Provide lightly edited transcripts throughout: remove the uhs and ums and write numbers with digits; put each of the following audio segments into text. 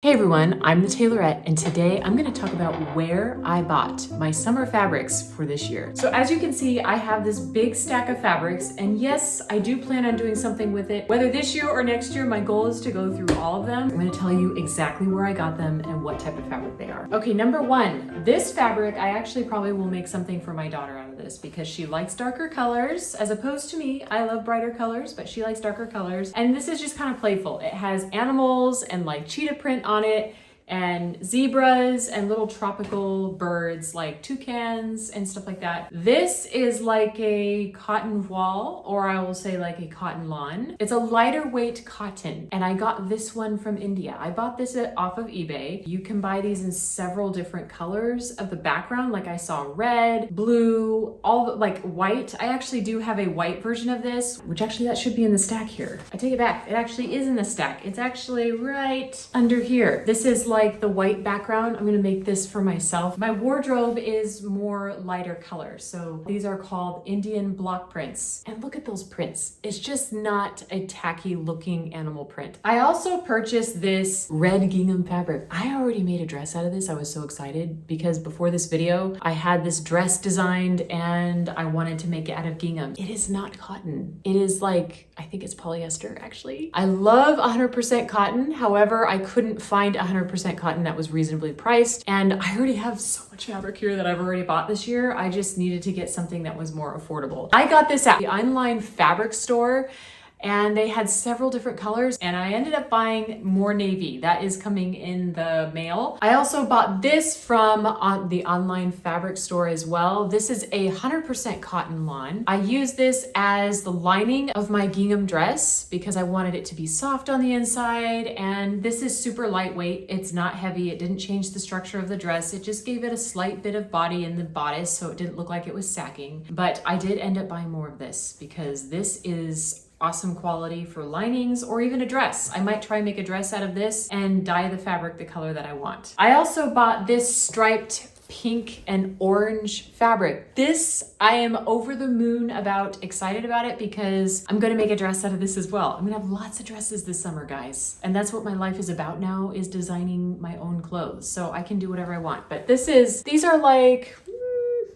Hey everyone, I'm the Tailorette, and today I'm going to talk about where I bought my summer fabrics for this year. So as you can see, I have this big stack of fabrics, and yes, I do plan on doing something with it. Whether this year or next year, my goal is to go through all of them. I'm going to tell you exactly where I got them and what type of fabric they are. Okay, number one, this fabric, I actually probably will make something for my daughter out of this because she likes darker colors as opposed to me. I love brighter colors, but she likes darker colors. And this is just kind of playful. It has animals and like cheetah print on it, and zebras and little tropical birds like toucans and stuff like that. This is like a cotton voile, or I will say like a cotton lawn. It's a lighter weight cotton, and I got this one from India. I bought this off of eBay. You can buy these in several different colors of the background. Like I saw red, blue, like white. I actually do have a white version of this, which actually that should be in the stack here. I take it back. It actually is in the stack. It's actually right under here. This is like the white background. I'm gonna make this for myself. My wardrobe is more lighter colors. So these are called Indian block prints. And look at those prints. It's just not a tacky looking animal print. I also purchased this red gingham fabric. I already made a dress out of this. I was so excited because before this video, I had this dress designed and I wanted to make it out of gingham. It is not cotton. It is like, I think it's polyester actually. I love 100% cotton. However, I couldn't find 100% cotton that was reasonably priced. And I already have so much fabric here that I've already bought this year. I just needed to get something that was more affordable. I got this at the online fabric store, and they had several different colors, and I ended up buying more navy. That is coming in the mail. I also bought this from the online fabric store as well. This is a 100% cotton lawn. I use this as the lining of my gingham dress because I wanted it to be soft on the inside, and this is super lightweight. It's not heavy. It didn't change the structure of the dress. It just gave it a slight bit of body in the bodice so it didn't look like it was sacking. But I did end up buying more of this because this is awesome quality for linings or even a dress. I might try and make a dress out of this and dye the fabric the color that I want. I also bought this striped pink and orange fabric. This, I am over the moon excited about it because I'm gonna make a dress out of this as well. I'm gonna have lots of dresses this summer, guys. And that's what my life is about now, is designing my own clothes. So I can do whatever I want. But these are like,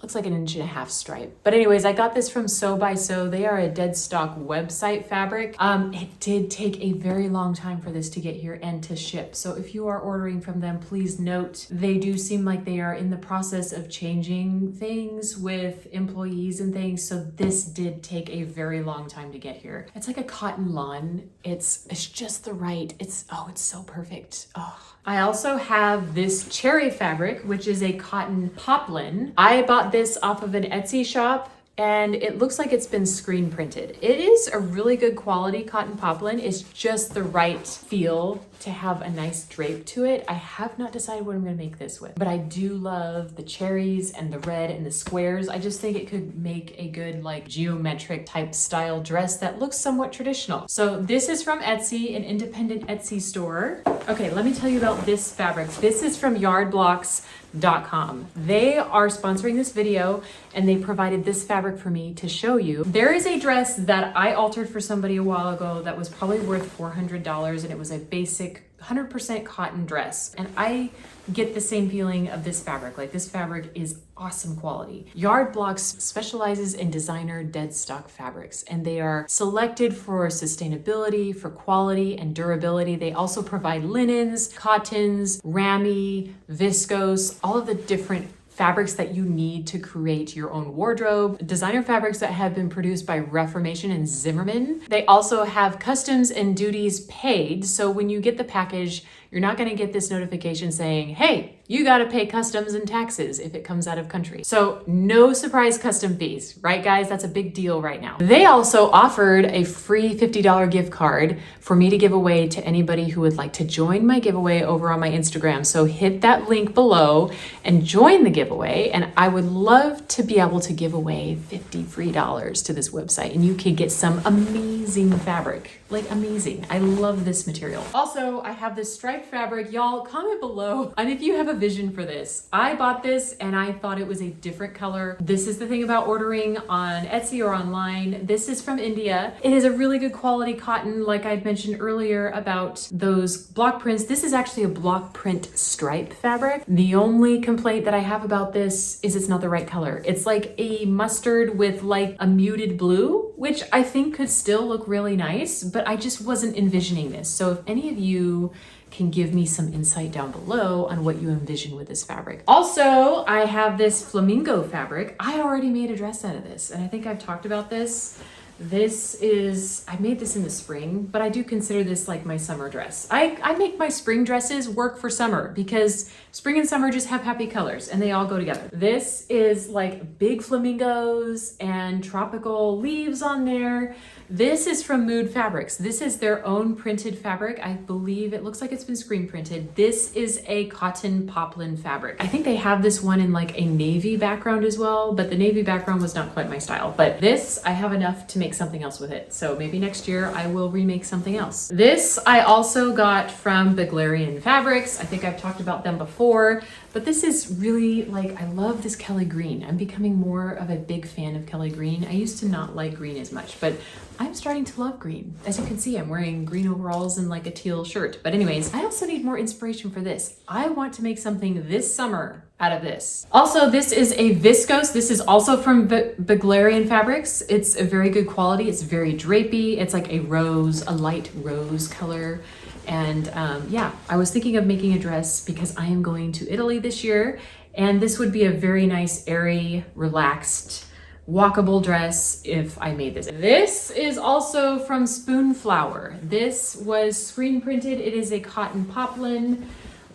looks like 1.5 inch stripe. But anyways, I got this from Sew by Sew. They are a deadstock website fabric. It did take a very long time for this to get here and to ship. So if you are ordering from them, please note, they do seem like they are in the process of changing things with employees and things. So this did take a very long time to get here. It's like a cotton lawn. It's just the right, it's so perfect. Oh. I also have this cherry fabric, which is a cotton poplin. I bought this off of an Etsy shop, and it looks like it's been screen printed. It is a really good quality cotton poplin. It's just the right feel to have a nice drape to it. I have not decided what I'm gonna make this with, but I do love the cherries and the red and the squares. I just think it could make a good like geometric type style dress that looks somewhat traditional. So this is from Etsy, an independent Etsy store. Okay, let me tell you about this fabric. This is from yarblox.com. They are sponsoring this video, and they provided this fabric for me to show you. There is a dress that I altered for somebody a while ago that was probably worth $400, and it was a basic 100% cotton dress. And I get the same feeling of this fabric. Like, this fabric is awesome quality. Yardblox specializes in designer dead stock fabrics, and they are selected for sustainability, for quality and durability. They also provide linens, cottons, ramie, viscose, all of the different fabrics that you need to create your own wardrobe, designer fabrics that have been produced by Reformation and Zimmerman. They also have customs and duties paid. So when you get the package, you're not gonna get this notification saying, hey, you gotta pay customs and taxes if it comes out of country. So no surprise custom fees, right guys? That's a big deal right now. They also offered a free $50 gift card for me to give away to anybody who would like to join my giveaway over on my Instagram. So hit that link below and join the giveaway. And I would love to be able to give away $50 free to this website, and you could get some amazing fabric. like amazing. I love this material. Also, I have this striped fabric. Y'all comment below and if you have a vision for this. I bought this and I thought it was a different color. This is the thing about ordering on Etsy or online. This is from India. It is a really good quality cotton, like I'd mentioned earlier about those block prints. This is actually a block print stripe fabric. The only complaint that I have about this is it's not the right color. It's like a mustard with like a muted blue, which I think could still look really nice, but I just wasn't envisioning this. So if any of you can give me some insight down below on what you envision with this fabric. Also, I have this flamingo fabric. I already made a dress out of this, and I think I've talked about this. I made this in the spring, but I do consider this like my summer dress. I make my spring dresses work for summer because spring and summer just have happy colors and they all go together. This is like big flamingos and tropical leaves on there. This is from Mood Fabrics. This is their own printed fabric. I believe it looks like it's been screen printed. This is a cotton poplin fabric. I think they have this one in like a navy background as well, but the navy background was not quite my style. But this, I have enough to make something else with it. So maybe next year I will remake something else. This I also got from Buglerian Fabrics. I think I've talked about them before, but this is really like, I love this Kelly green. I'm becoming more of a big fan of Kelly green. I used to not like green as much, but I'm starting to love green. As you can see, I'm wearing green overalls and like a teal shirt. But anyways, I also need more inspiration for this. I want to make something this summer out of this. Also, this is a viscose. This is also from Buglerian Fabrics. It's a very good quality. It's very drapey. It's like a rose, a light rose color. And yeah, I was thinking of making a dress because I am going to Italy this year. And this would be a very nice, airy, relaxed, walkable dress if I made this. This is also from Spoonflower. This was screen printed. It is a cotton poplin.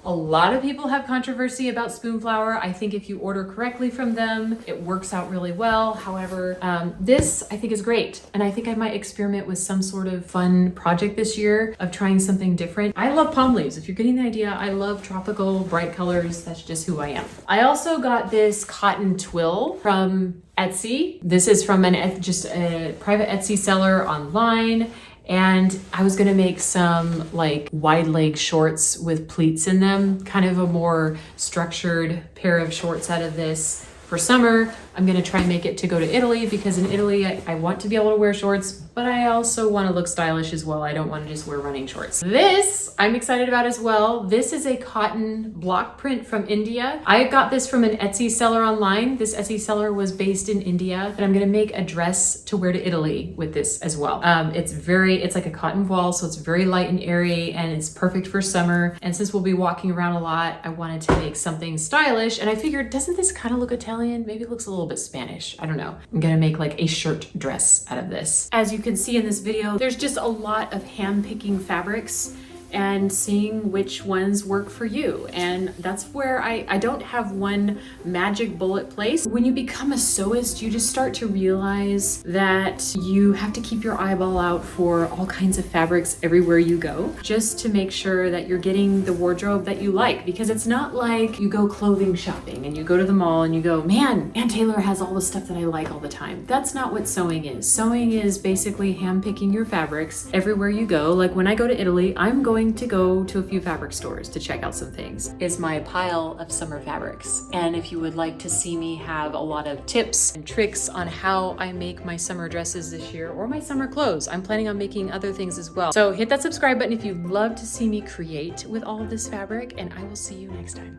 A lot of people have controversy about Spoonflower. I think if you order correctly from them, it works out really well. However, this I think is great. And I think I might experiment with some sort of fun project this year of trying something different. I love palm leaves. If you're getting the idea, I love tropical, bright colors. That's just who I am. I also got this cotton twill from Etsy. This is from just a private Etsy seller online. And I was gonna make some like wide leg shorts with pleats in them, kind of a more structured pair of shorts out of this for summer. I'm gonna try and make it to go to Italy because in Italy, I want to be able to wear shorts, but I also wanna look stylish as well. I don't wanna just wear running shorts. This I'm excited about as well. This is a cotton block print from India. I got this from an Etsy seller online. This Etsy seller was based in India, and I'm gonna make a dress to wear to Italy with this as well. It's like a cotton voile, so it's very light and airy, and it's perfect for summer. And since we'll be walking around a lot, I wanted to make something stylish, and I figured, doesn't this kind of look Italian? Maybe it looks a little bit Spanish. I don't know. I'm gonna make like a shirt dress out of this. As you can see in this video, there's just a lot of hand picking fabrics and seeing which ones work for you. And that's where I don't have one magic bullet place. When you become a sewist, you just start to realize that you have to keep your eyeball out for all kinds of fabrics everywhere you go, just to make sure that you're getting the wardrobe that you like. Because it's not like you go clothing shopping and you go to the mall and you go, man, Aunt Taylor has all the stuff that I like all the time. That's not what sewing is. Sewing is basically handpicking your fabrics everywhere you go. Like when I go to Italy, I'm going to go to a few fabric stores to check out some things. Is my pile of summer fabrics. And if you would like to see me have a lot of tips and tricks on how I make my summer dresses this year or my summer clothes, I'm planning on making other things as well. So hit that subscribe button if you'd love to see me create with all of this fabric, and I will see you next time.